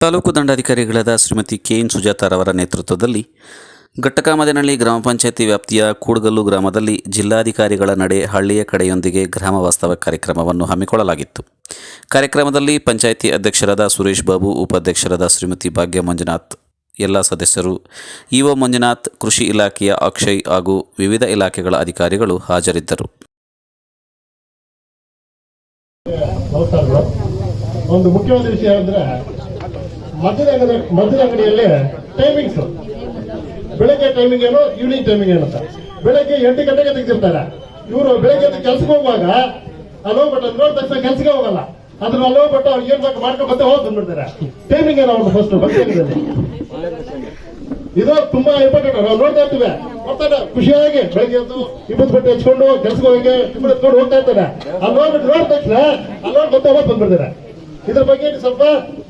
Taluk ದಂಡಾಧಿಕಾರಿಗಳಾದ Shrimati K N ಸುಜಾತಾರವರ ನೇತೃತ್ವದಲ್ಲಿ ಘಟ್ಟಕಾಮದೇನಹಳ್ಳಿ ಗ್ರಾಮ ಪಂಚಾಯತಿ ವ್ಯಾಪ್ತಿಯ ಕೂಡಗಲ್ಲು ಗ್ರಾಮದಲ್ಲಿ ಜಿಲ್ಲಾಧಿಕಾರಿಗಳ ನಡೆ ಹಳ್ಳಿಯ ಕಡೆಯೊಂದಿಗೆ ಗ್ರಾಮ ವಾಸ್ತವ ಕಾರ್ಯಕ್ರಮವನ್ನು ಹಮ್ಮಿಕೊಳ್ಳಲಾಗಿತ್ತು. ಕಾರ್ಯಕ್ರಮದಲ್ಲಿ ಪಂಚಾಯಿತಿ ಅಧ್ಯಕ್ಷರಾದ ಸುರೇಶ್ ಬಾಬು, ಉಪಾಧ್ಯಕ್ಷರಾದ ಶ್ರೀಮತಿ ಭಾಗ್ಯ ಮಂಜುನಾಥ್, ಎಲ್ಲ ಸದಸ್ಯರು, ಇಒ ಮಂಜುನಾಥ್, ಕೃಷಿ ಇಲಾಖೆಯ ಅಕ್ಷಯ್ ಹಾಗೂ ವಿವಿಧ ಇಲಾಖೆಗಳ ಅಧಿಕಾರಿಗಳು ಹಾಜರಿದ್ದರು. ಒಂದು ಮುಖ್ಯವಾದ ವಿಷಯ ಅಂದ್ರೆ ಮದ್ಯದ ಅಂಗಡಿಯಲ್ಲಿ ಟೈಮಿಂಗ್ಸ್, ಬೆಳಗ್ಗೆ ಟೈಮಿಂಗ್ ಏನು, ಈವ್ನಿಂಗ್ ಟೈಮಿಂಗ್ ಏನು ಅಂತ. ಬೆಳಗ್ಗೆ 8 ಗಂಟೆಗೆ ತೆಗೆದಿರ್ತಾರೆ. ಇವರು ಬೆಳಗ್ಗೆ ಕೆಲ್ಸಕ್ಕೆ ಹೋಗುವಾಗ ಅಲ್ಲಿ ಹೋಗ್ಬಿಟ್ಟು ನೋಡಿದ ತಕ್ಷಣ ಕೆಲ್ಸಕ್ಕೆ ಹೋಗಲ್ಲ. ಅದ್ರ ಅಲ್ಲಿ ಹೋಗ್ಬಿಟ್ಟು ಅವ್ರು ಏನ್ ಬೇಕು ಮಾಡ್ಕೊಂಡು ಮತ್ತೆ ಹೋಗಿ ಬಂದ್ಬಿಡ್ತಾರೆ. ಟೈಮಿಂಗ್ ಏನೋ ಅವ್ರದ್ದು ಫಸ್ಟ್ ಬಸ್ಸಿನಲ್ಲಿ ಇದು ತುಂಬಾ ಇಂಪಾರ್ಟೆಂಟ್. ನಾವು ನೋಡ್ತಾ ಇರ್ತೀವಿ, ಬರ್ತಾನೆ ಖುಷಿಯಾಗಿ ಬೆಳಗ್ಗೆ ಎದ್ದು ಇಬ್ಬರು ಬಟ್ಟೆ ಹಚ್ಕೊಂಡು ಕೆಲ್ಸಕ್ಕೆ ಹೋಗಿ ಇಬ್ಬರು ಎತ್ಕೊಂಡು ಹೋಗ್ತಾ ಇರ್ತಾರೆ. ಅಲ್ಲಿ ಹೋಗ್ಬಿಟ್ಟು ನೋಡಿದ ತಕ್ಷಣ ಅಲ್ಲಿ ನೋಡಿ ಮತ್ತೆ ಹೋಗಿ ಬಂದ್ಬಿಡ್ತಾರೆ. ಇದ್ರ ಬಗ್ಗೆ ಸ್ವಲ್ಪ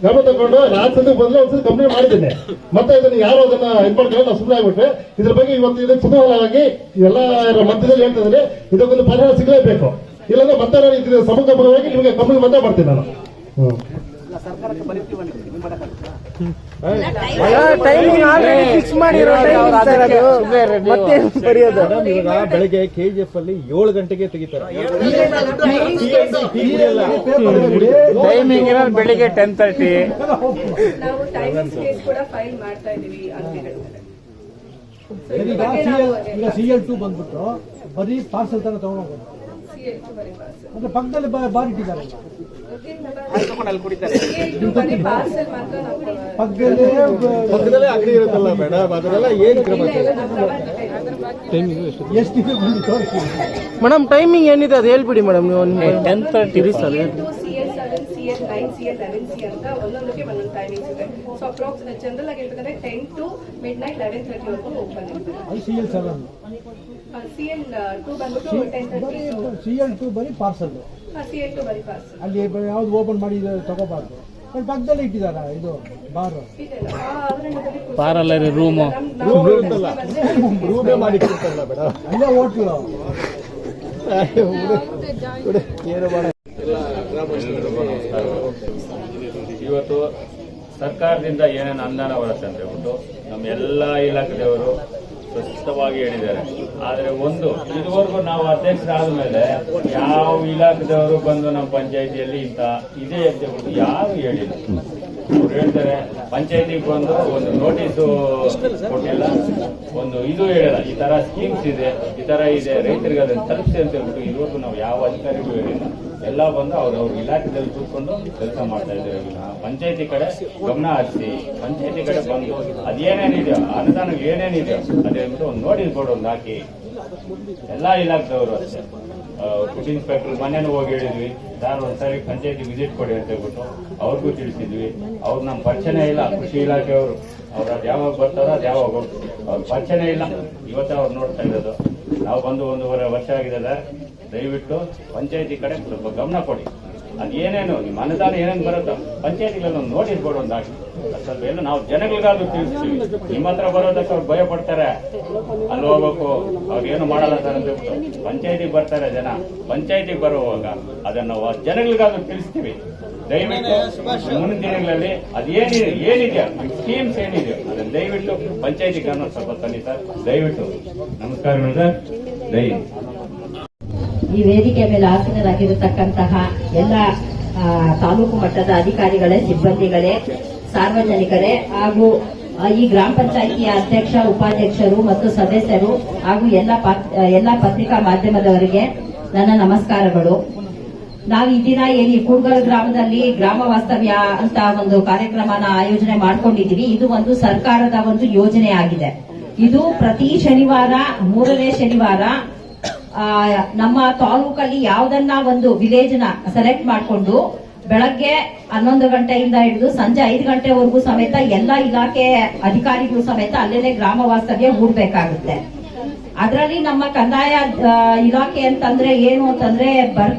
ಗಮನ ತಗೊಂಡು ನಾನು ಸದ್ಯ ಬದಲು ಒಂದ್ಸತಿ ಕಂಪ್ಲೇಂಟ್ ಮಾಡಿದ್ದೇನೆ. ಮತ್ತೆ ಇದನ್ನ ಯಾರು ಅದನ್ನ ಮಾಡ್ತಾರೆ ನಾವು ಸುಮ್ಮನೆ ಆಗ್ಬಿಟ್ರೆ ಇದ್ರ ಬಗ್ಗೆ ಇವತ್ತು ಇದಕ್ಕೆ ಕುತೂಹಲವಾಗಿ ಎಲ್ಲ ಮಧ್ಯದಲ್ಲಿ ಹೇಳ್ತಿದ್ರೆ ಇದಕ್ಕೊಂದು ಪರಿಹಾರ ಸಿಗಲೇಬೇಕು. ಇಲ್ಲಾಂದ್ರೆ ಮತ್ತೆ ನಾನು ಇದು ಸಮಗ್ರವಾಗಿ ನಿಮಗೆ ಕಂಪ್ಲೇಂಟ್ ಮತ್ತೆ ಮಾಡ್ತೀನಿ ನಾನು. ಬೆಳಗ್ಗೆ KGF ಅಲ್ಲಿ 7 ಗಂಟೆಗೆ ತೆಗಿತಾರೆ. ಟೈಮಿಂಗ್ ಇರೋದು ಬೆಳಿಗ್ಗೆ 10:30. ನಾವು ಟೈಮಿಂಗ್ ಕೇಸ್ ಕೂಡ ಫೈಲ್ ಮಾಡ್ತಾ ಇದೀವಿ ಅಂಗಡಿಗಳಲ್ಲಿ. ಈಗ CL2 ಬಂದ್ಬಿಟ್ಟು ಬರೀ ಪಾರ್ಸಲ್ ತರ ತಗೊಂಡೋಗೋದು. ಅಂದ್ರೆ ಪಕ್ಕದಲ್ಲಿ ಬಾರ್ ಇಟ್ಟಿದ್ದಾರೆ, ಪಕ್ಕದಲ್ಲೇ ಅಂಗಡಿ ಇರುತ್ತಲ್ಲ ಮೇಡಮ್, ಅದನ್ನೆಲ್ಲ ಏನ್ ಕ್ರಮ? ಎಷ್ಟಿದೆ ಮೇಡಮ್ ಟೈಮಿಂಗ್ ಏನಿದೆ ಅದು ಹೇಳ್ಬಿಡಿ ಮೇಡಮ್. ನೀವು 10:30 ಸರ್. CL7, CL9, CL11C ಅಂತ ಒಂದೊಂದಕ್ಕೆ ಒಂದೊಂದು ಟೈಮಿಂಗ್ಸ್ ಇದೆ. ಸೊ ಅಪ್ರಾಕ್ಸ್ ಜನರಲ್ ಆಗಿ ಹೇಳ್ಬೇಕಂದ್ರೆ 10 to midnight 11:30 ವರೆಗೂ ಓಪನ್ ಇರುತ್ತೆ. CL7, CL2 ಬಂದ್ಬಿಟ್ಟು 10:30. CL2 ಬರೀ ಪಾರ್ಸಲ್, CL2 ಬರೀ ಪಾರ್ಸಲ್. ಅಲ್ಲಿ ಯಾವ್ದು ಓಪನ್ ಮಾಡಿ ತಗೋಬಾರ್ದು. ಪಕ್ಕದಲ್ಲೇ ಇಟ್ಟಿದಾರ ಇದು ಬಾರ್, ಪಾರಲ್ಲ ರೂಮು ರೂಮೇ ಮಾಡಿ ಕೊಡ್ತಾರಲ್ಲ ಮೇಡಮ್, ಅಲ್ಲೇ ಹೋಟ್ಲು. ಏನು ಮಾಡ ಇವತ್ತು ಸರ್ಕಾರದಿಂದ ಏನೇನು ಅನುದಾನ ಬರುತ್ತೆ ಅಂತ ಹೇಳ್ಬಿಟ್ಟು ನಮ್ಮ ಎಲ್ಲ ಇಲಾಖೆಯವರು ಸ್ಪಷ್ಟವಾಗಿ ಹೇಳಿದ್ದಾರೆ. ಆದರೆ ಒಂದು, ಇದುವರೆಗೂ ನಾವು ಅಧ್ಯಕ್ಷರಾದ ಮೇಲೆ ಯಾವ ಇಲಾಖೆದವರು ಬಂದು ನಮ್ಮ ಪಂಚಾಯಿತಿಯಲ್ಲಿ ಇಂಥ ಇದೇ ಅಂತ ಹೇಳ್ಬಿಟ್ಟು ಯಾರು ಹೇಳಿಲ್ಲ. ಅವ್ರು ಹೇಳ್ತಾರೆ ಪಂಚಾಯಿತಿಗೆ ಬಂದು ಒಂದು ನೋಟಿಸು ಕೊಟ್ಟಿಲ್ಲ, ಒಂದು ಇದು ಹೇಳಿಲ್ಲ, ಈ ತರ ಸ್ಕೀಮ್ಸ್ ಇದೆ, ಈ ತರ ಇದೆ, ರೈತರಿಗೆ ಅದನ್ನು ತಲುಪಿಸಿ ಅಂತ ಹೇಳ್ಬಿಟ್ಟು ಇದುವರೆಗೂ ನಾವು ಯಾವ ಅಧಿಕಾರಿಗೂ ಹೇಳಿಲ್ಲ. ಎಲ್ಲ ಬಂದು ಅವ್ರವ್ರ ಇಲಾಖೆದಲ್ಲಿ ಕೂತ್ಕೊಂಡು ಕೆಲಸ ಮಾಡ್ತಾ ಇದ್ದಾರೆ. ಪಂಚಾಯತಿ ಕಡೆ ಗಮನ ಹರಿಸಿ, ಪಂಚಾಯತಿ ಕಡೆ ಬಂದು ಅದೇನೇನಿದೆಯೋ ಅನುದಾನ ಏನೇನಿದೆಯೋ ಅದೇ ಹೇಳ್ಬಿಟ್ಟು ಒಂದು ನೋಟಿಸ್ ಬೋರ್ಡ್ ಒಂದು ಹಾಕಿ ಎಲ್ಲಾ ಇಲಾಖೆದವರು ಅಷ್ಟೇ. ಫುಡ್ ಇನ್ಸ್ಪೆಕ್ಟರ್ ಮನೇನು ಹೋಗಿ ಹೇಳಿದ್ವಿ, ಸರ್ ಒಂದ್ಸರಿ ಪಂಚಾಯತಿ ವಿಸಿಟ್ ಕೊಡಿ ಅಂತ ಹೇಳ್ಬಿಟ್ಟು ಅವ್ರಿಗೂ ತಿಳಿಸಿದ್ವಿ. ಅವ್ರು ನಮ್ಮ ಪರಿಚಯ ಇಲ್ಲ, ಕೃಷಿ ಇಲಾಖೆಯವರು, ಅವ್ರು ಅದು ಯಾವಾಗ ಬರ್ತಾರೋ ಅದು ಯಾವಾಗ ಹೋಗ್ತಾರೆ, ಅವ್ರ ಪರಿಚಯ ಇಲ್ಲ. ಇವತ್ತು ಅವ್ರು ನೋಡ್ತಾ ಇರೋದು. ನಾವು ಬಂದು 1.5 ವರ್ಷ ಆಗಿದೆ. ದಯವಿಟ್ಟು ಪಂಚಾಯತಿ ಕಡೆ ಸ್ವಲ್ಪ ಗಮನ ಕೊಡಿ. ಅದೇನೇನು ನಿಮ್ಮ ಅನುದಾನ ಏನೇನು ಬರುತ್ತೋ ಪಂಚಾಯತಿಗಳಲ್ಲಿ ಒಂದು ನೋಟಿಸ್ ಬೋರ್ಡ್ ಒಂದು ಹಾಕಿ. ಸ್ವಲ್ಪ ಎಲ್ಲ ನಾವು ಜನಗಳಿಗಾದ್ರೂ ತಿಳಿಸ್ತೀವಿ. ನಿಮ್ಮ ಹತ್ರ ಬರೋದಕ್ಕೆ ಅವ್ರು ಭಯ ಪಡ್ತಾರೆ, ಅಲ್ಲಿ ಹೋಗ್ಬೇಕು, ಅವ್ರೇನು ಮಾಡಲ್ಲ ಸರ್ ಅಂತ ಹೇಳ್ಬಿಟ್ಟು ಪಂಚಾಯತಿಗೆ ಬರ್ತಾರೆ ಜನ. ಪಂಚಾಯತಿಗೆ ಬರುವಾಗ ಅದನ್ನು ಜನಗಳಿಗಾದ್ರೂ ತಿಳಿಸ್ತೀವಿ. ದಯವಿಟ್ಟು ಮುಂದಿನ ದಿನಗಳಲ್ಲಿ ಏನಿದೆಯೋ ಸ್ಕೀಮ್ಸ್ ಏನಿದೆಯೋ ಅದನ್ನು ದಯವಿಟ್ಟು ಪಂಚಾಯತಿ ಗಮನ ಸ್ವಲ್ಪ ತನ್ನಿ ಸರ್, ದಯವಿಟ್ಟು. ನಮಸ್ಕಾರಗಳು ಸರ್, ದಯವಿಟ್ಟು. ಈ ವೇದಿಕೆ ಮೇಲೆ ಆಸೀನರಾಗಿರತಕ್ಕಂತಹ ಎಲ್ಲ ತಾಲೂಕು ಮಟ್ಟದ ಅಧಿಕಾರಿಗಳೇ, ಸಿಬ್ಬಂದಿಗಳೇ, ಸಾರ್ವಜನಿಕರೇ ಹಾಗೂ ಈ ಗ್ರಾಮ ಪಂಚಾಯಿತಿಯ ಅಧ್ಯಕ್ಷ, ಉಪಾಧ್ಯಕ್ಷರು ಮತ್ತು ಸದಸ್ಯರು ಹಾಗೂ ಎಲ್ಲ ಪತ್ರಿಕಾ ಮಾಧ್ಯಮದವರಿಗೆ ನನ್ನ ನಮಸ್ಕಾರಗಳು. ನಾವು ಈ ದಿನ ಈ ಕೂಡಗಲ್ ಗ್ರಾಮದಲ್ಲಿ ಗ್ರಾಮ ವಾಸ್ತವ್ಯ ಅಂತ ಒಂದು ಕಾರ್ಯಕ್ರಮನ ಆಯೋಜನೆ ಮಾಡ್ಕೊಂಡಿದ್ದೀವಿ. ಇದು ಒಂದು ಸರ್ಕಾರದ ಒಂದು ಯೋಜನೆ ಆಗಿದೆ. ಇದು ಪ್ರತಿ ಶನಿವಾರ, 3ನೇ ಶನಿವಾರ ನಮ್ಮ ತಾಲೂಕಲ್ಲಿ ಯಾವ್ದನ್ನ ಒಂದು ವಿಲೇಜ್ ನ ಸೆಲೆಕ್ಟ್ ಮಾಡಿಕೊಂಡು ಬೆಳಗ್ಗೆ 11 ಗಂಟೆಯಿಂದ ಹಿಡಿದು ಸಂಜೆ 5 ಗಂಟೆವರೆಗೂ ಸಮೇತ ಎಲ್ಲ ಇಲಾಖೆ ಅಧಿಕಾರಿಗಳು ಸಮೇತ ಅಲ್ಲೇನೆ ಗ್ರಾಮ ವಾಸ್ತವ್ಯ ಹೂಡ್ಬೇಕಾಗುತ್ತೆ. ಅದರಲ್ಲಿ ನಮ್ಮ ಕಂದಾಯ ಇಲಾಖೆ ಅಂತಂದ್ರೆ ಏನು ಅಂತಂದ್ರೆ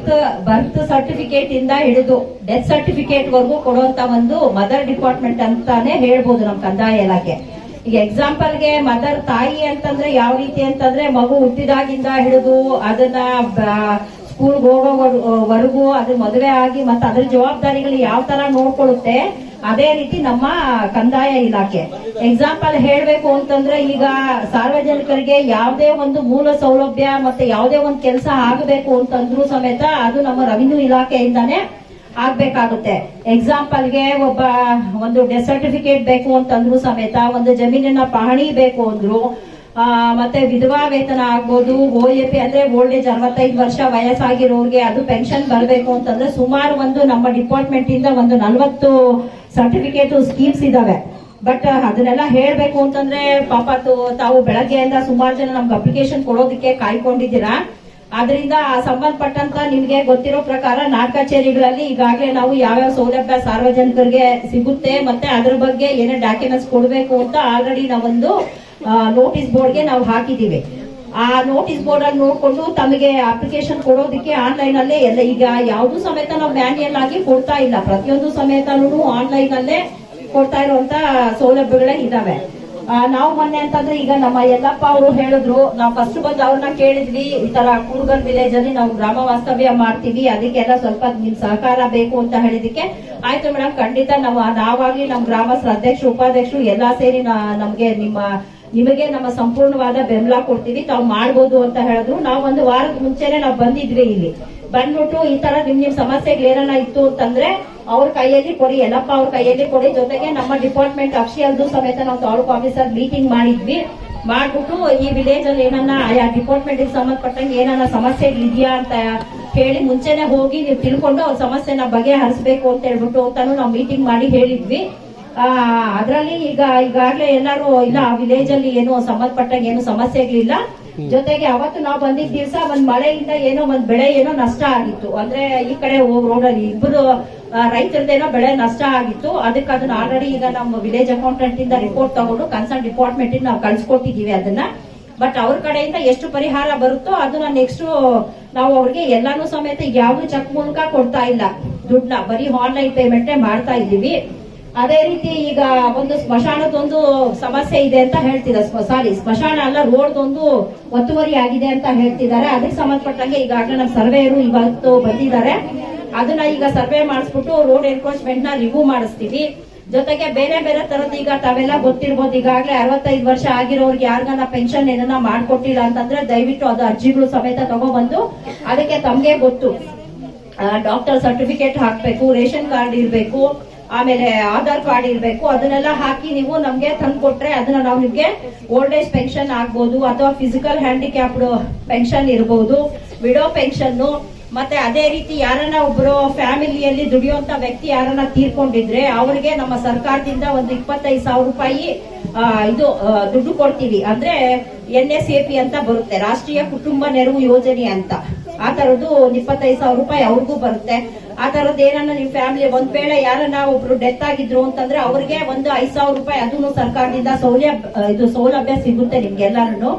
ಬರ್ತ್ ಸರ್ಟಿಫಿಕೇಟ್ ಇಂದ ಹಿಡಿದು ಡೆತ್ ಸರ್ಟಿಫಿಕೇಟ್ ವರೆಗೂ ಕೊಡುವಂತ ಒಂದು ಮದರ್ ಡಿಪಾರ್ಟ್ಮೆಂಟ್ ಅಂತಾನೆ ಹೇಳ್ಬೋದು ನಮ್ಮ ಕಂದಾಯ ಇಲಾಖೆ. ಈಗ ಎಕ್ಸಾಂಪಲ್ಗೆ ಮದರ್ ತಾಯಿ ಅಂತಂದ್ರೆ ಯಾವ ರೀತಿ ಅಂತಂದ್ರೆ ಮಗು ಹುಟ್ಟಿದಾಗಿಂದ ಹಿಡಿದು ಅದನ್ನ ಸ್ಕೂಲ್ಗೆ ಹೋಗೋವರೆಗೂ ಅದ್ರ ಮದುವೆ ಆಗಿ ಮತ್ತೆ ಅದ್ರ ಜವಾಬ್ದಾರಿಗಳು ಯಾವ ತರ ನೋಡ್ಕೊಳ್ಳುತ್ತೆ ಅದೇ ರೀತಿ ನಮ್ಮ ಕಂದಾಯ ಇಲಾಖೆ. ಎಕ್ಸಾಂಪಲ್ ಹೇಳ್ಬೇಕು ಅಂತಂದ್ರೆ ಈಗ ಸಾರ್ವಜನಿಕರಿಗೆ ಯಾವುದೇ ಒಂದು ಮೂಲ ಸೌಲಭ್ಯ ಮತ್ತೆ ಯಾವುದೇ ಒಂದು ಕೆಲಸ ಆಗಬೇಕು ಅಂತಂದ್ರೂ ಸಮೇತ ಅದು ನಮ್ಮ ರೆವಿನ್ಯೂ ಇಲಾಖೆಯಿಂದಾನೇ ಆಗ್ಬೇಕಾಗುತ್ತೆ. ಎಕ್ಸಾಂಪಲ್ಗೆ ಒಂದು ಡೆತ್ ಸರ್ಟಿಫಿಕೇಟ್ ಬೇಕು ಅಂತಂದ್ರೂ ಸಮೇತ, ಒಂದು ಜಮೀನಿನ ಪಹಣಿ ಬೇಕು ಅಂದ್ರು, ಮತ್ತೆ ವಿಧವಾ ವೇತನ ಆಗ್ಬೋದು, OAP ಅಂದ್ರೆ ಓಲ್ಡ್ ಏಜ್ 65 ವರ್ಷ ವಯಸ್ಸಾಗಿರೋರಿಗೆ ಅದು ಪೆನ್ಷನ್ ಬರಬೇಕು ಅಂತಂದ್ರೆ ಸುಮಾರು ಒಂದು ನಮ್ಮ ಡಿಪಾರ್ಟ್ಮೆಂಟ್ ಇಂದ ಒಂದು 40 ಸರ್ಟಿಫಿಕೇಟ್ ಸ್ಕೀಮ್ಸ್ ಇದಾವೆ. ಬಟ್ ಅದನ್ನೆಲ್ಲ ಹೇಳ್ಬೇಕು ಅಂತಂದ್ರೆ ಪಾಪ ತಾವು ಬೆಳಗ್ಗೆಯಿಂದ ಸುಮಾರು ಜನ ನಮ್ಗೆ ಅಪ್ಲಿಕೇಶನ್ ಕೊಡೋದಕ್ಕೆ ಕಾಯ್ಕೊಂಡಿದ್ದೀರಾ. ಆದ್ರಿಂದ ಸಂಬಂಧಪಟ್ಟಂತ ನಿಮ್ಗೆ ಗೊತ್ತಿರೋ ಪ್ರಕಾರ ನಾಡ್ ಕಚೇರಿಗಳಲ್ಲಿ ಈಗಾಗಲೇ ನಾವು ಯಾವ್ಯಾವ ಸೌಲಭ್ಯ ಸಾರ್ವಜನಿಕರಿಗೆ ಸಿಗುತ್ತೆ ಮತ್ತೆ ಅದ್ರ ಬಗ್ಗೆ ಏನೇ ಡಾಕ್ಯುಮೆಂಟ್ಸ್ ಕೊಡಬೇಕು ಅಂತ ಆಲ್ರೆಡಿ ನಾವೊಂದು ನೋಟಿಸ್ ಬೋರ್ಡ್ಗೆ ನಾವು ಹಾಕಿದೀವಿ. ಆ ನೋಟಿಸ್ ಬೋರ್ಡ್ ಅಲ್ಲಿ ನೋಡ್ಕೊಂಡು ತಮಗೆ ಅಪ್ಲಿಕೇಶನ್ ಕೊಡೋದಕ್ಕೆ ಆನ್ಲೈನ್ ಅಲ್ಲೇ ಎಲ್ಲ ಈಗ ಯಾವ್ದು ಸಮೇತ ನಾವು ಮ್ಯಾನ್ಯಲ್ ಆಗಿ ಕೊಡ್ತಾ ಇಲ್ಲ, ಪ್ರತಿಯೊಂದು ಸಮೇತನೂ ಆನ್ಲೈನ್ ಅಲ್ಲೇ ಕೊಡ್ತಾ ಇರುವಂತ ಸೌಲಭ್ಯಗಳೇ ಇದಾವೆ. ನಾವು ಮೊನ್ನೆ ಅಂತಂದ್ರೆ ಈಗ ನಮ್ಮ ಯಲ್ಲಪ್ಪ ಅವರು ಹೇಳಿದ್ರು, ನಾವು ಫಸ್ಟ್ ಬಂದು ಅವ್ರನ್ನ ಕೇಳಿದ್ವಿ, ಈ ತರ ಕೂರ್ಗಲ್ ವಿಲೇಜ್ ಅಲ್ಲಿ ನಾವು ಗ್ರಾಮ ವಾಸ್ತವ್ಯ ಮಾಡ್ತೀವಿ, ಅದಕ್ಕೆಲ್ಲ ಸ್ವಲ್ಪ ನಿಮ್ ಸಹಕಾರ ಬೇಕು ಅಂತ ಹೇಳಿದಕ್ಕೆ ಆಯ್ತು ಮೇಡಮ್, ಖಂಡಿತ ನಾವಾಗ್ಲಿ ನಮ್ಮ ಗ್ರಾಮಸ್ಥರ ಅಧ್ಯಕ್ಷರು ಉಪಾಧ್ಯಕ್ಷರು ಎಲ್ಲಾ ಸೇರಿ ನಿಮಗೆ ನಮ್ಮ ಸಂಪೂರ್ಣವಾದ ಬೆಂಬಲ ಕೊಡ್ತೀವಿ, ತಾವು ಮಾಡ್ಬೋದು ಅಂತ ಹೇಳಿದ್ರು. ನಾವು ಒಂದು ವಾರದ ಮುಂಚೆನೆ ನಾವು ಬಂದಿದ್ವಿ, ಇಲ್ಲಿ ಬಂದ್ಬಿಟ್ಟು ಈ ತರ ನಿಮ್ ಸಮಸ್ಯೆಗಳು ಏನಾನ ಇತ್ತು ಅಂತಂದ್ರೆ ಅವ್ರ ಕೈಯಲ್ಲಿ ಕೊಡಿ, ಎಲ್ಲಪ್ಪ ಅವ್ರ ಕೈಯಲ್ಲಿ ಕೊಡಿ. ಜೊತೆಗೆ ನಮ್ಮ ಡಿಪಾರ್ಟ್ಮೆಂಟ್ ಅಫಿಷಿಯಲ್ದು ಸಮೇತ ನಾವು ತಾಲೂಕು ಆಫೀಸರ್ ಮೀಟಿಂಗ್ ಮಾಡಿದ್ವಿ. ಮಾಡ್ಬಿಟ್ಟು ಈ ವಿಲೇಜ್ ಅಲ್ಲಿ ಏನನ್ನ ಆಯಾ ಡಿಪಾರ್ಟ್ಮೆಂಟ್ ಸಂಬಂಧಪಟ್ಟಂಗೆ ಏನನ್ನ ಸಮಸ್ಯೆಗಳಿದೆಯಾ ಅಂತ ಹೇಳಿ ಮುಂಚೆನೆ ಹೋಗಿ ನೀವು ತಿಳ್ಕೊಂಡು ಅವ್ರ ಸಮಸ್ಯೆನ ಬಗೆಹರಿಸಬೇಕು ಅಂತ ಹೇಳ್ಬಿಟ್ಟು ಅಂತಾನು ನಾವು ಮೀಟಿಂಗ್ ಮಾಡಿ ಹೇಳಿದ್ವಿ. ಅದ್ರಲ್ಲಿ ಈಗಾಗ್ಲೇ ಎಲ್ಲಾರು ಇಲ್ಲ ಆ ವಿಲೇಜ್ ಅಲ್ಲಿ ಏನು ಸಂಬಂಧಪಟ್ಟಂಗೆ ಏನು ಸಮಸ್ಯೆಗಳಿಲ್ಲ. ಜೊತೆಗೆ ಅವತ್ತು ನಾವು ಬಂದಿದ್ದ ದಿವಸ ಒಂದ್ ಮಳೆಯಿಂದ ಏನೋ ಒಂದ್ ಬೆಳೆ ಏನೋ ನಷ್ಟ ಆಗಿತ್ತು, ಅಂದ್ರೆ ಈ ಕಡೆ ರೋಡಲ್ಲಿ ಇಬ್ಬರು ರೈತರದೇನೋ ಬೆಳೆ ನಷ್ಟ ಆಗಿತ್ತು. ಅದಕ್ಕೆ ಅದನ್ನ ಆಲ್ರೆಡಿ ಈಗ ನಮ್ಮ ವಿಲೇಜ್ ಅಕೌಂಟೆಂಟ್ ಇಂದ ರಿಪೋರ್ಟ್ ತಗೊಂಡು ಕನ್ಸರ್ನ್ ಡಿಪಾರ್ಟ್ಮೆಂಟ್ ಇಂದ ನಾವು ಕಳ್ಸಿಕೊಟ್ಟಿದೀವಿ ಅದನ್ನ. ಬಟ್ ಅವ್ರ ಕಡೆಯಿಂದ ಎಷ್ಟು ಪರಿಹಾರ ಬರುತ್ತೋ ಅದನ್ನ ನೆಕ್ಸ್ಟ್ ನಾವು ಅವ್ರಿಗೆ ಎಲ್ಲಾನು ಸಮೇತ ಯಾವ್ದು ಚೆಕ್ ಮೂಲಕ ಕೊಡ್ತಾ ಇಲ್ಲ, ದುಡ್ಡನ್ನ ಬರೀ ಆನ್ಲೈನ್ ಪೇಮೆಂಟ್ ಮಾಡ್ತಾ ಇದೀವಿ. ಅದೇ ರೀತಿ ಈಗ ಒಂದು ಸ್ಮಶಾನದೊಂದು ಸಮಸ್ಯೆ ಇದೆ ಅಂತ ಹೇಳ್ತಿದ್ದಾರೆ, ಸ್ಮಶಾನ ಅಲ್ಲ ರೋಡ್ದೊಂದು ಒತ್ತುವರಿ ಆಗಿದೆ ಅಂತ ಹೇಳ್ತಿದ್ದಾರೆ. ಅದಕ್ಕೆ ಸಂಬಂಧಪಟ್ಟಂಗೆ ಈಗಾಗಲೇ ನಮ್ಮ ಸರ್ವೇಯರು ಇವತ್ತು ಬಂದಿದ್ದಾರೆ. ಅದನ್ನ ಈಗ ಸರ್ವೆ ಮಾಡಿಸ್ಬಿಟ್ಟು ರೋಡ್ ಎನ್ಕ್ರೋಚ್ಮೆಂಟ್ ನ ರಿಮೂವ್ ಮಾಡಿಸ್ತೀವಿ. ಜೊತೆಗೆ ಬೇರೆ ಬೇರೆ ತರದ ಈಗ ತಾವೆಲ್ಲ ಗೊತ್ತಿರ್ಬೋದು, ಈಗಾಗಲೇ 65 ವರ್ಷ ಆಗಿರೋರ್ಗೆ ಯಾರಿಗಾನ ಪೆನ್ಷನ್ ಏನನ್ನ ಮಾಡ್ಕೊಟ್ಟಿಲ್ಲ ಅಂತಂದ್ರೆ ದಯವಿಟ್ಟು ಅದು ಅರ್ಜಿಗಳು ಸಮೇತ ತಗೊಬಂದು ಅದಕ್ಕೆ ತಮ್ಗೆ ಗೊತ್ತು ಡಾಕ್ಟರ್ ಸರ್ಟಿಫಿಕೇಟ್ ಹಾಕ್ಬೇಕು, ರೇಷನ್ ಕಾರ್ಡ್ ಇರ್ಬೇಕು, ಆಮೇಲೆ ಆಧಾರ್ ಕಾರ್ಡ್ ಇರ್ಬೇಕು. ಅದನ್ನೆಲ್ಲ ಹಾಕಿ ನೀವು ನಮ್ಗೆ ತಂದು ಕೊಟ್ರೆ ಅದನ್ನ ನಾವು ನಿಮ್ಗೆ ಓಲ್ಡ್ ಏಜ್ ಪೆನ್ಷನ್ ಆಗ್ಬೋದು, ಅಥವಾ ಫಿಸಿಕಲ್ ಹ್ಯಾಂಡಿಕ್ಯಾಪ್ಡ್ ಪೆನ್ಷನ್ ಇರ್ಬೋದು, ವಿಡೋ ಪೆನ್ಷನ್. ಮತ್ತೆ ಅದೇ ರೀತಿ ಯಾರನ್ನ ಒಬ್ರು ಫ್ಯಾಮಿಲಿಯಲ್ಲಿ ದುಡಿಯುವಂತ ವ್ಯಕ್ತಿ ಯಾರನ್ನ ತೀರ್ಕೊಂಡಿದ್ರೆ ಅವರಿಗೆ ನಮ್ಮ ಸರ್ಕಾರದಿಂದ ಒಂದು 25,000 ರೂಪಾಯಿ ದುಡ್ಡು ಕೊಡ್ತೀವಿ. ಅಂದ್ರೆ NSAP ಅಂತ ಬರುತ್ತೆ, ರಾಷ್ಟ್ರೀಯ ಕುಟುಂಬ ನೆರವು ಯೋಜನೆ ಅಂತ. ಆ ತರದ್ದು 25,000 ರೂಪಾಯಿ ಅವ್ರಿಗೂ ಬರುತ್ತೆ. ಆ ತರದ್ದು ಏನನ್ನ ನಿಮ್ ಫ್ಯಾಮಿಲಿ ಒಂದ್ ವೇಳೆ ಯಾರನ್ನ ಒಬ್ರು ಡೆತ್ ಆಗಿದ್ರು ಅಂತಂದ್ರೆ ಅವ್ರಿಗೆ ಒಂದು 5,000 ರೂಪಾಯಿ ಅದನ್ನು ಸರ್ಕಾರದಿಂದ ಸೌಲಭ್ಯ ಸಿಗುತ್ತೆ ನಿಮ್ಗೆಲ್ಲಾರು.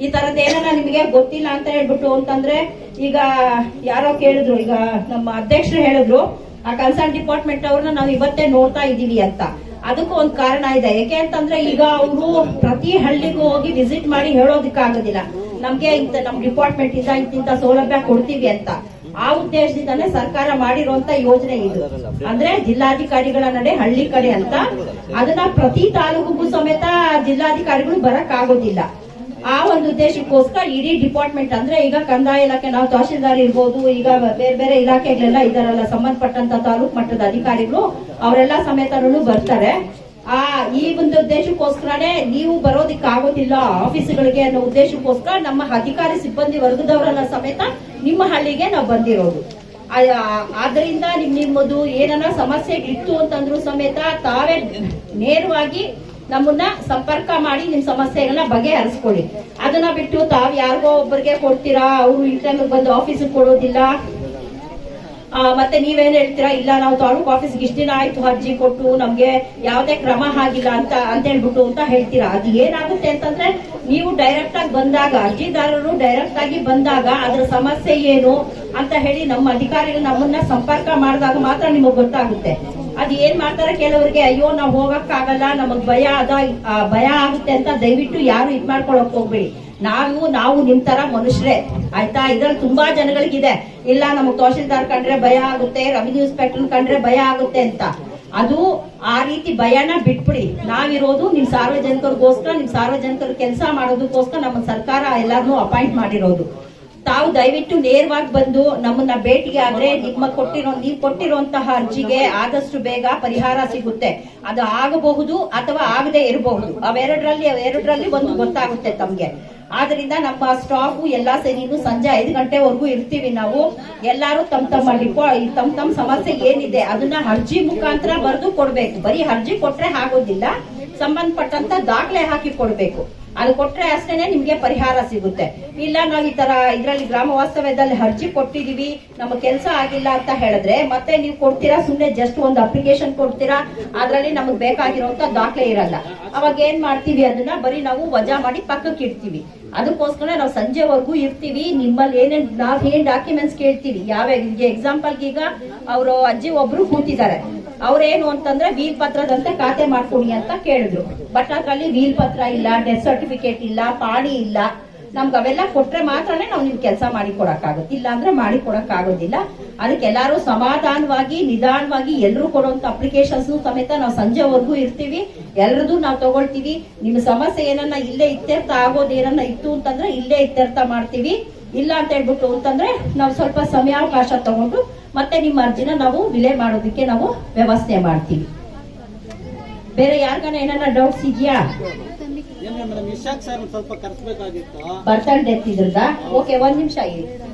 ಈ ತರದ್ ಏನನ್ನ ನಿಮ್ಗೆ ಗೊತ್ತಿಲ್ಲ ಅಂತ ಹೇಳ್ಬಿಟ್ಟು ಅಂತಂದ್ರೆ ಈಗ ಯಾರೋ ಕೇಳಿದ್ರು, ಈಗ ನಮ್ಮ ಅಧ್ಯಕ್ಷರು ಹೇಳಿದ್ರು ಆ ಕನ್ಸರ್ನ್ ಡಿಪಾರ್ಟ್ಮೆಂಟ್ ಅವ್ರನ್ನ ನಾವು ಇವತ್ತೇ ನೋಡ್ತಾ ಇದೀವಿ ಅಂತ. ಅದಕ್ಕೂ ಒಂದ್ ಕಾರಣ ಇದೆ. ಯಾಕೆ ಅಂತಂದ್ರೆ ಈಗ ಅವರು ಪ್ರತಿ ಹಳ್ಳಿಗೂ ಹೋಗಿ ವಿಸಿಟ್ ಮಾಡಿ ಹೇಳೋದಕ್ಕಾಗೋದಿಲ್ಲ ನಮ್ಗೆ ನಮ್ ಡಿಪಾರ್ಟ್ಮೆಂಟ್ ಇಂದ ಇಂತ ಸೌಲಭ್ಯ ಕೊಡ್ತೀವಿ ಅಂತ. ಆ ಉದ್ದೇಶದಿಂದಾನೇ ಸರ್ಕಾರ ಮಾಡಿರುವಂತ ಯೋಜನೆ ಇದು. ಅಂದ್ರೆ ಜಿಲ್ಲಾಧಿಕಾರಿಗಳ ನಡೆ ಹಳ್ಳಿ ಕಡೆ ಅಂತ. ಅದನ್ನ ಪ್ರತಿ ತಾಲೂಕಿಗೂ ಸಮೇತ ಜಿಲ್ಲಾಧಿಕಾರಿಗಳು ಬರಕ್ ಆಗೋದಿಲ್ಲ. ಆ ಒಂದು ಉದ್ದೇಶಕ್ಕೋಸ್ಕರ ಇಡೀ ಡಿಪಾರ್ಟ್ಮೆಂಟ್ ಅಂದ್ರೆ ಈಗ ಕಂದಾಯ ಇಲಾಖೆ ನಾವು ತಹಶೀಲ್ದಾರ್ ಇರ್ಬೋದು, ಈಗ ಬೇರೆ ಬೇರೆ ಇಲಾಖೆಗಳೆಲ್ಲ ಇದಾರಲ್ಲ ಸಂಬಂಧಪಟ್ಟಂತ ತಾಲೂಕು ಮಟ್ಟದ ಅಧಿಕಾರಿಗಳು ಅವರೆಲ್ಲ ಸಮೇತನೂ ಬರ್ತಾರೆ. ಈ ಒಂದು ಉದ್ದೇಶಕ್ಕೋಸ್ಕರನೇ ನೀವು ಬರೋದಿಕ್ಕೆ ಆಗೋದಿಲ್ಲ ಆಫೀಸ್ಗಳಿಗೆ ಅನ್ನೋ ಉದ್ದೇಶಕ್ಕೋಸ್ಕರ ನಮ್ಮ ಅಧಿಕಾರಿ ಸಿಬ್ಬಂದಿ ವರ್ಗದವರೆಲ್ಲ ಸಮೇತ ನಿಮ್ಮ ಹಳ್ಳಿಗೆ ನಾವು ಬಂದಿರೋದು. ಆದ್ರಿಂದ ನಿಮ್ಮದು ಏನನ್ನ ಸಮಸ್ಯೆಗಳಿತ್ತು ಅಂತಂದ್ರು ಸಮೇತ ತಾವೇ ನೇರವಾಗಿ ನಮ್ಮನ್ನ ಸಂಪರ್ಕ ಮಾಡಿ ನಿಮ್ ಸಮಸ್ಯೆಗಳನ್ನ ಬಗೆಹರಿಸ್ಕೊಳ್ಳಿ. ಅದನ್ನ ಬಿಟ್ಟು ತಾವ್ ಯಾರಿಗೋ ಒಬ್ಬರಿಗೆ ಕೊಡ್ತೀರಾ, ಅವರು ಈ ಟೈಮಿಗೆ ಬಂದು ಆಫೀಸಿಗೆ ಕೊಡೋದಿಲ್ಲ, ಮತ್ತೆ ನೀವೇನ್ ಹೇಳ್ತೀರಾ, ಇಲ್ಲ ನಾವು ತಾಲೂಕು ಆಫೀಸ್ಗೆ ಇಷ್ಟ ದಿನ ಆಯ್ತು ಅರ್ಜಿ ಕೊಟ್ಟು ನಮ್ಗೆ ಯಾವ್ದೇ ಕ್ರಮ ಆಗಿಲ್ಲ ಅಂತ ಹೇಳ್ಬಿಟ್ಟು ಅಂತ ಹೇಳ್ತೀರಾ. ಅದು ಏನಾಗುತ್ತೆ ಅಂತಂದ್ರೆ ನೀವು ಡೈರೆಕ್ಟ್ ಆಗಿ ಬಂದಾಗ, ಅರ್ಜಿದಾರರು ಡೈರೆಕ್ಟ್ ಆಗಿ ಬಂದಾಗ ಅದ್ರ ಸಮಸ್ಯೆ ಏನು ಅಂತ ಹೇಳಿ ನಮ್ಮ ಅಧಿಕಾರಿಗಳು ನಮ್ಮನ್ನ ಸಂಪರ್ಕ ಮಾಡಿದಾಗ ಮಾತ್ರ ನಿಮಗ್ ಗೊತ್ತಾಗುತ್ತೆ. ಅದ್ ಏನ್ ಮಾಡ್ತಾರೆ ಕೆಲವರಿಗೆ, ಅಯ್ಯೋ ನಾವ್ ಹೋಗಕ್ ಆಗಲ್ಲ, ನಮಗ್ ಭಯ ಆಗುತ್ತೆ ಅಂತ ದಯವಿಟ್ಟು ಯಾರು ಇದ್ ಮಾಡ್ಕೊಳಕ್ ಹೋಗ್ಬೇಡಿ. ನಾವು ನಿಮ್ ತರ ಮನುಷ್ಯರೇ ಆಯ್ತಾ. ಇದ್ರಲ್ಲಿ ತುಂಬಾ ಜನಗಳಿಗಿದೆ, ಇಲ್ಲ ನಮಗ್ ತಹಶೀಲ್ದಾರ್ ಕಂಡ್ರೆ ಭಯ ಆಗುತ್ತೆ, ರೆವಿನ್ಯೂ ಇನ್ಸ್ಪೆಕ್ಟರ್ ಕಂಡ್ರೆ ಭಯ ಆಗುತ್ತೆ ಅಂತ. ಅದು ಆ ರೀತಿ ಭಯನ ಬಿಟ್ಬಿಡಿ. ನಾವಿರೋದು ನಿಮ್ ಸಾರ್ವಜನಿಕರಿಗೋಸ್ಕರ, ನಿಮ್ ಸಾರ್ವಜನಿಕರ ಕೆಲಸ ಮಾಡೋದಕ್ಕೋಸ್ಕರ ನಮ್ಮ ಸರ್ಕಾರ ಎಲ್ಲಾರನ್ನೂ ಅಪಾಯಿಂಟ್ ಮಾಡಿರೋದು. ತಾವು ದಯವಿಟ್ಟು ನೇರವಾಗಿ ಬಂದು ನಮ್ಮನ್ನ ಭೇಟಿಗೆ ಆದ್ರೆ ನೀವು ಕೊಟ್ಟಿರುವಂತಹ ಅರ್ಜಿಗೆ ಆದಷ್ಟು ಬೇಗ ಪರಿಹಾರ ಸಿಗುತ್ತೆ. ಅದು ಆಗಬಹುದು ಅಥವಾ ಆಗದೆ ಇರಬಹುದು. ಅವೆರಡರಲ್ಲಿ ಒಂದು ಗೊತ್ತಾಗುತ್ತೆ ತಮ್ಗೆ. ಆದ್ರಿಂದ ನಮ್ಮ ಸ್ಟಾಫ್ ಎಲ್ಲಾ ಸೇರಿನು ಸಂಜೆ 5 ಗಂಟೆವರೆಗೂ ಇರ್ತೀವಿ ನಾವು. ಎಲ್ಲಾರು ತಮ್ಮ ಸಮಸ್ಯೆ ಏನಿದೆ ಅದನ್ನ ಅರ್ಜಿ ಮುಖಾಂತರ ಬರೆದು ಕೊಡ್ಬೇಕು. ಬರೀ ಅರ್ಜಿ ಕೊಟ್ರೆ ಆಗೋದಿಲ್ಲ, ಸಂಬಂಧಪಟ್ಟಂತ ದಾಖಲೆ ಹಾಕಿ ಕೊಡ್ಬೇಕು. ಅದು ಕೊಟ್ರೆ ಅಷ್ಟೇನೆ ನಿಮ್ಗೆ ಪರಿಹಾರ ಸಿಗುತ್ತೆ. ಇಲ್ಲ ನಾವು ಈ ತರ ಇದ್ರಲ್ಲಿ ಗ್ರಾಮ ವಾಸ್ತವ್ಯದಲ್ಲಿ ಅರ್ಜಿ ಕೊಟ್ಟಿದೀವಿ, ನಮ್ಮ ಕೆಲಸ ಆಗಿಲ್ಲ ಅಂತ ಹೇಳಿದ್ರೆ ಮತ್ತೆ ನೀವು ಕೊಡ್ತೀರಾ, ಸುಮ್ನೆ ಜಸ್ಟ್ ಒಂದು ಅಪ್ಲಿಕೇಶನ್ ಕೊಡ್ತೀರಾ, ಅದ್ರಲ್ಲಿ ನಮಗ್ ಬೇಕಾಗಿರುವಂತ ದಾಖಲೆ ಇರಲ್ಲ. ಅವಾಗ ಏನ್ ಮಾಡ್ತೀವಿ, ಅದನ್ನ ಬರೀ ನಾವು ವಜಾ ಮಾಡಿ ಪಕ್ಕಕ್ಕೆ ಇಡ್ತೀವಿ. ಅದಕ್ಕೋಸ್ಕರ ನಾವು ಸಂಜೆವರೆಗೂ ಇರ್ತೀವಿ. ನಿಮ್ಮಲ್ಲಿ ಏನ್ ಡಾಕ್ಯುಮೆಂಟ್ಸ್ ಕೇಳ್ತೀವಿ, ಯಾವ ಎಕ್ಸಾಂಪಲ್ ಈಗ ಅವರು ಅಜ್ಜಿ ಒಬ್ರು ಕೂತಿದ್ದಾರೆ, ಅವ್ರೇನು ಅಂತಂದ್ರೆ ವೀಲ್ ಪತ್ರದಂತೆ ಖಾತೆ ಮಾಡ್ಕೊಡಿ ಅಂತ ಕೇಳಿದ್ರು. ಬಟ್ ಅದ್ರಲ್ಲಿ ವೀಲ್ ಪತ್ರ ಇಲ್ಲ, ಡೆತ್ ಸರ್ಟಿಫಿಕೇಟ್ ಇಲ್ಲ, ಪಾಣಿ ಇಲ್ಲ. ನಮ್ಗೆ ಅವೆಲ್ಲ ಕೊಟ್ರೆ ಮಾತ್ರನೇ ನಾವು ನಿಮ್ ಕೆಲಸ ಮಾಡಿ ಕೊಡಕ್ಕಾಗುತ್ತೆ, ಇಲ್ಲ ಅಂದ್ರೆ ಮಾಡಿ ಕೊಡಕ್ಕಾಗೋದಿಲ್ಲ. ಅದಕ್ಕೆ ಎಲ್ಲಾರು ಸಮಾಧಾನವಾಗಿ ನಿಧಾನವಾಗಿ ಎಲ್ರು ಕೊಡುವಂತ ಅಪ್ಲಿಕೇಶನ್ಸ್ ಸಮೇತ ನಾವು ಸಂಜೆವರೆಗೂ ಇರ್ತೀವಿ. ಎಲ್ರದ್ದು ನಾವು ತಗೊಳ್ತೀವಿ. ನಿಮ್ಮ ಸಮಸ್ಯೆ ಏನನ್ನ ಇಲ್ಲೇ ಇತ್ಯರ್ಥ ಆಗೋದು ಏನನ್ನ ಇತ್ತು ಅಂತಂದ್ರೆ ಇಲ್ಲೇ ಇತ್ಯರ್ಥ ಮಾಡ್ತೀವಿ. ಇಲ್ಲ ಅಂತ ಹೇಳ್ಬಿಟ್ಟು ಅಂತಂದ್ರೆ ನಾವು ಸ್ವಲ್ಪ ಸಮಯಾವಕಾಶ ತಗೊಂಡು ಮತ್ತೆ ನಿಮ್ಮ ಅರ್ಜಿನ ನಾವು ವಿಲೆ ಮಾಡೋದಕ್ಕೆ ನಾವು ವ್ಯವಸ್ಥೆ ಮಾಡ್ತೀವಿ. ಬೇರೆ ಯಾರಿಗಾನ ಏನಾರ ಡೌಟ್ಸ್ ಇದೆಯಾ? ಬರ್ತಾಳೆ ಡೆತ್ ಇದ್ರದ? ಓಕೆ, 1 ನಿಮಿಷ ಇರಿ.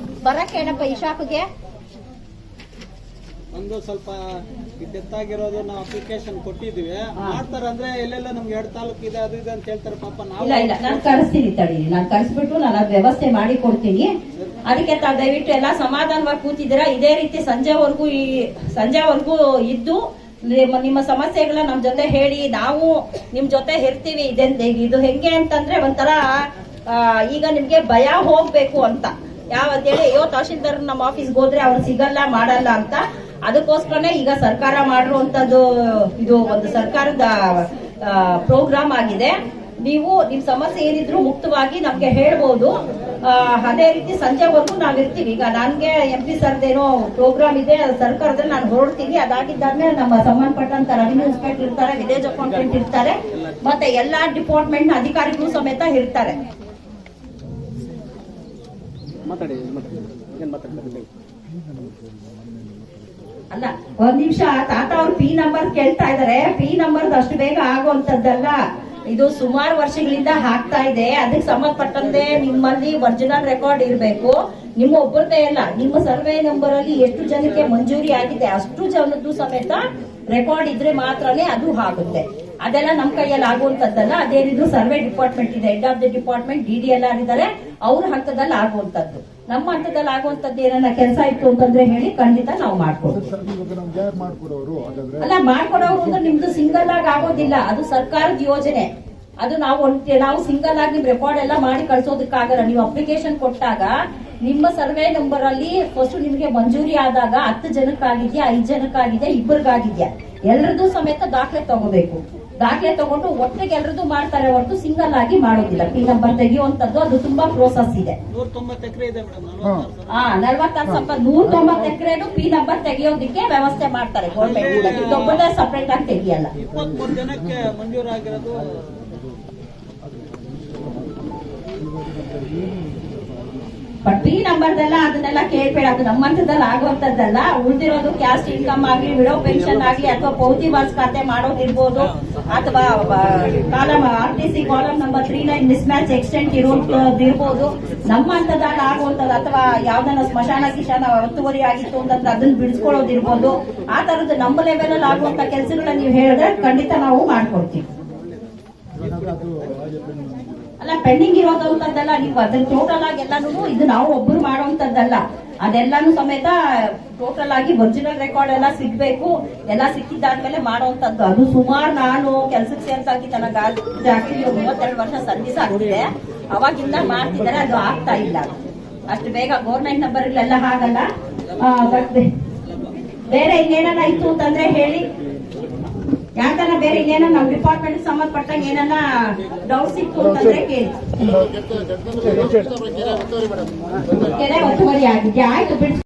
ಬರಕ್ಕೆ ಏನಪ್ಪ ಇಶಾಕ್ಗೆ ಒಂದು ಸ್ವಲ್ಪ ಡೆತ್ ಆಗಿರೋದು ನಾವು ಅಪ್ಲಿಕೇಶನ್ ಕೊಟ್ಟಿದ್ವಿ, ಮಾಡ್ತಾರೆ ಅಂದ್ರೆ ಎಲ್ಲೆಲ್ಲ ನಮ್ಗೆ 2 ತಾಲೂಕು ಇದೆ ಅದು ಇದೆ ಅಂತ ಹೇಳ್ತಾರೆ. ಪಾಪ ನಾವು ಇಲ್ಲ ನಾನು ಕಳಿಸ್ತೀನಿ, ತಡೀರಿ, ನಾನು ಕಳಿಸ್ಬಿಟ್ಟು ನಾನು ಅದ್ ವ್ಯವಸ್ಥೆ ಮಾಡಿ ಕೊಡ್ತೀನಿ. ಅದಕ್ಕೆ ತಾವು ದಯವಿಟ್ಟು ಎಲ್ಲಾ ಸಮಾಧಾನವಾಗಿ ಕೂತಿದ್ದೀರಾ. ಇದೇ ರೀತಿ ಸಂಜೆವರೆಗೂ ಇದ್ದು ನಿಮ್ಮ ಸಮಸ್ಯೆಗಳ ನಮ್ ಜೊತೆ ಹೇಳಿ, ನಾವು ನಿಮ್ ಜೊತೆ ಇರ್ತೀವಿ. ಇದು ಹೆಂಗೆ ಅಂತಂದ್ರೆ ಒಂಥರ ಈಗ ನಿಮ್ಗೆ ಭಯ ಹೋಗ್ಬೇಕು ಅಂತ ಯಾವತ್ತೇಳಿ, ಅಯ್ಯೋ ತಹಶೀಲ್ದಾರ್ ನಮ್ಮ ಆಫೀಸ್ಗೆ ಹೋದ್ರೆ ಅವ್ರು ಸಿಗಲ್ಲ ಮಾಡಲ್ಲ ಅಂತ. ಅದಕ್ಕೋಸ್ಕರನೇ ಈಗ ಸರ್ಕಾರ ಮಾಡಿರುವಂತದ್ದು ಇದು ಒಂದು ಸರ್ಕಾರದ ಪ್ರೋಗ್ರಾಮ್ ಆಗಿದೆ. ನೀವು ನಿಮ್ ಸಮಸ್ಯೆ ಏನಿದ್ರು ಮುಕ್ತವಾಗಿ ನಮ್ಗೆ ಹೇಳ್ಬೋದು. ಅದೇ ರೀತಿ ಸಂಜೆವರೆಗೂ ನಾವಿರ್ತೀವಿ. ಈಗ ನನ್ಗೆ MP ಸರ್ದೇನೋ ಪ್ರೋಗ್ರಾಮ್ ಇದೆ, ಸರ್ಕಾರದಲ್ಲಿ ನಾನು ಹೊರಡ್ತೀನಿ. ಅದಾಗಿದ್ದಾದ್ಮೇಲೆ ನಮ್ಮ ಸಂಬಂಧಪಟ್ಟಂತ ರೆವಿನ್ಯೂ ಇನ್ಸ್ಪೆಕ್ಟರ್ ಇರ್ತಾರೆ, ವಿಲೇಜ್ ಅಕೌಂಟೆಂಟ್ ಇರ್ತಾರೆ, ಮತ್ತೆ ಎಲ್ಲಾ ಡಿಪಾರ್ಟ್ಮೆಂಟ್ ನ ಅಧಿಕಾರಿಗಳು ಸಮೇತ ಇರ್ತಾರೆ. ಅಲ್ಲ, 1 ನಿಮಿಷ. ತಾತ ಅವ್ರು P ನಂಬರ್ ಕೇಳ್ತಾ ಇದಾರೆ. P ನಂಬರ್ ಅಷ್ಟು ಬೇಗ ಆಗುವಂತದ್ದಲ್ಲ. ಇದು ಸುಮಾರು ವರ್ಷಗಳಿಂದ ಆಗ್ತಾ ಇದೆ. ಅದಕ್ಕೆ ಸಂಬಂಧಪಟ್ಟಂತೆ ನಿಮ್ಮಲ್ಲಿ ಒರಿಜಿನಲ್ ರೆಕಾರ್ಡ್ ಇರಬೇಕು. ನಿಮ್ಮ ಒಬ್ಬರದೇ ಅಲ್ಲ, ನಿಮ್ಮ ಸರ್ವೆ ನಂಬರ್ ಅಲ್ಲಿ ಎಷ್ಟು ಜನಕ್ಕೆ ಮಂಜೂರಿ ಆಗಿದೆ ಅಷ್ಟು ಜನದ್ದು ಸಮೇತ ರೆಕಾರ್ಡ್ ಇದ್ರೆ ಮಾತ್ರನೇ ಅದು ಆಗುತ್ತೆ. ಅದೆಲ್ಲ ನಮ್ ಕೈಯಲ್ಲಿ ಆಗುವಂತದ್ದಲ್ಲ. ಅದೇನಿದ್ರು ಸರ್ವೆ ಡಿಪಾರ್ಟ್ಮೆಂಟ್ ಇದೆ, head of the department DDLR ಇದ್ದಾರೆ, ಅವ್ರ ಹಂತದಲ್ಲಿ ಆಗುವಂತದ್ದು. ನಮ್ಮ ಹಂತದಲ್ಲಿ ಆಗುವಂತದ್ದು ಏನನ್ನ ಕೆಲಸ ಇತ್ತು ಅಂತಂದ್ರೆ ಹೇಳಿ, ಖಂಡಿತ ನಾವು ಮಾಡ್ಕೊಡ್ತೀವಿ. ಅಲ್ಲ, ಮಾಡ್ಕೊಡೋರು ಅಂದ್ರೆ ನಿಮ್ದು ಸಿಂಗಲ್ ಆಗಿ ಆಗೋದಿಲ್ಲ, ಅದು ಸರ್ಕಾರದ ಯೋಜನೆ. ಅದು ನಾವು ಸಿಂಗಲ್ ಆಗಿ ನಿಮ್ ರೆಕಾರ್ಡ್ ಎಲ್ಲ ಮಾಡಿ ಕಳ್ಸೋದಕ್ಕಾಗಲ್ಲ. ನೀವು ಅಪ್ಲಿಕೇಶನ್ ಕೊಟ್ಟಾಗ ನಿಮ್ಮ ಸರ್ವೆ ನಂಬರ್ ಅಲ್ಲಿ ಫಸ್ಟ್ ನಿಮ್ಗೆ ಮಂಜೂರಿ ಆದಾಗ 10 ಜನಕ್ಕಾಗಿದ್ಯಾ, 5 ಜನಕ್ಕಾಗಿದ್ಯಾ, 2 ಎಲ್ಲರದ್ದು ಸಮೇತ ದಾಖಲೆ ತಗೋಬೇಕು. ದಾಖಲೆ ತಗೊಂಡು ಒಟ್ಟಿಗೆ ಎಲ್ಲರದ್ದು ಮಾಡ್ತಾರೆ ಹೊರತು ಸಿಂಗಲ್ ಆಗಿ ಮಾಡೋದಿಲ್ಲ. P ನಂಬರ್ ತೆಗೆಯುವಂತದ್ದು ಅದು ತುಂಬಾ ಪ್ರೋಸೆಸ್ ಇದೆ. 190 ಎಕರೆ ಇದೆ ಮೇಡಮ್. 190 ಎಕರೆನು P ನಂಬರ್ ತೆಗೆಯೋದಿಕ್ಕೆ ವ್ಯವಸ್ಥೆ ಮಾಡ್ತಾರೆ ಗೌರ್ಮೆಂಟ್. ಇದೊಬ್ಬರೇ ಸಪರೇಟ್ ಆಗಿ ತೆಗಿಯಲ್ಲ. 23 ಜನಕ್ಕೆ ಮಂಜೂರಾಗಿರೋದು. ಬಟ್ P ನಂಬರ್ದೆಲ್ಲ ಅದನ್ನೆಲ್ಲ ಕೇಳ್ಬೇಡ, ಅದು ನಮ್ಮ ಹಂತದಲ್ಲಿ ಆಗುವಂತದ್ದಲ್ಲ. ಉಳಿದಿರೋದು ಕ್ಯಾಸ್ಟ್ ಇನ್ಕಮ್ ಆಗ್ಲಿ, ವಿಡೋ ಪೆನ್ಷನ್ ಆಗ್ಲಿ, ಅಥವಾ ಪೌತಿ ವಾಸ್ ಖಾತೆ ಮಾಡೋದಿರ್ಬೋದು, ಅಥವಾ column RTC column number 39 mismatch extent ಇರೋದಿರ್ಬೋದು. ನಮ್ಮ ಹಂತದಲ್ಲಿ ಆಗುವಂತದ್ದು, ಅಥವಾ ಯಾವ್ದನ್ನ ಸ್ಮಶಾನ ಕಿಶಾನ ಒತ್ತುವರಿ ಆಗಿತ್ತು ಅಂತಂದ್ರೆ ಅದನ್ನ ಬಿಡಿಸ್ಕೊಳ್ಳೋದಿರ್ಬೋದು. ಆ ತರದ್ದು ನಮ್ಮ ಲೆವೆಲ್ ಅಲ್ಲಿ ಆಗುವಂತ ಕೆಲಸಗಳನ್ನ ನೀವು ಹೇಳಿದ್ರೆ ಖಂಡಿತ ನಾವು ಮಾಡ್ಕೊಡ್ತೀವಿ. ಅಲ್ಲ, ಪೆಂಡಿಂಗ್ ಇರೋದಂತದ್ದಲ್ಲ. ನೀವು ಅದನ್ನ ಟೋಟಲ್ ಆಗಿ ಎಲ್ಲಾನು ಇದು ನಾವು ಒಬ್ಬರು ಮಾಡುವಂತದ್ದಲ್ಲ. ಅದೆಲ್ಲಾನು ಸಮೇತ ಟೋಟಲ್ ಆಗಿ ಒರಿಜಿನಲ್ ರೆಕಾರ್ಡ್ ಎಲ್ಲ ಸಿಗ್ಬೇಕು. ಎಲ್ಲ ಸಿಕ್ಕಿದ್ದಾದ್ಮೇಲೆ ಮಾಡುವಂತದ್ದು. ಅದು ಸುಮಾರು ನಾನು ಕೆಲ್ಸಕ್ಕೆ ಸೇರ್ಸಾಗಿ ನನಗೆ ಆಕ್ಚುಲಿ 32 ವರ್ಷ ಸರ್ವಿಸ್ ಆಗ್ತಿದೆ. ಅವಾಗಿಂದ ಮಾಡ್ತಿದ್ದಾರೆ, ಅದು ಆಗ್ತಾ ಇಲ್ಲ ಅಷ್ಟು ಬೇಗ. ಗೌರ್ಮೆಂಟ್ ನಂಬರ್ಗಳೆಲ್ಲ ಆಗಲ್ಲ. ಬಟ್ ಬೇರೆ ಇನ್ನೇನ ಇತ್ತು ಅಂತಂದ್ರೆ ಹೇಳಿ, ಯಾಕಂದ್ರೆ ಬೇರೆ ಇನ್ನೇನ ನಮ್ಮ ಡಿಪಾರ್ಟ್ಮೆಂಟ್ ಸಂಬಂಧಪಟ್ಟಂಗೆ ಏನನ್ನ ಡೌಟ್ಸ್ ಇತ್ತು ಅಂತಂದ್ರೆ ಕೇಳಿ. ಕೆರೆ ಒತ್ತುವರಿ ಆಗಿದ್ಯಾ? ಆಯ್ತು, ಬಿಡಿಸಿ.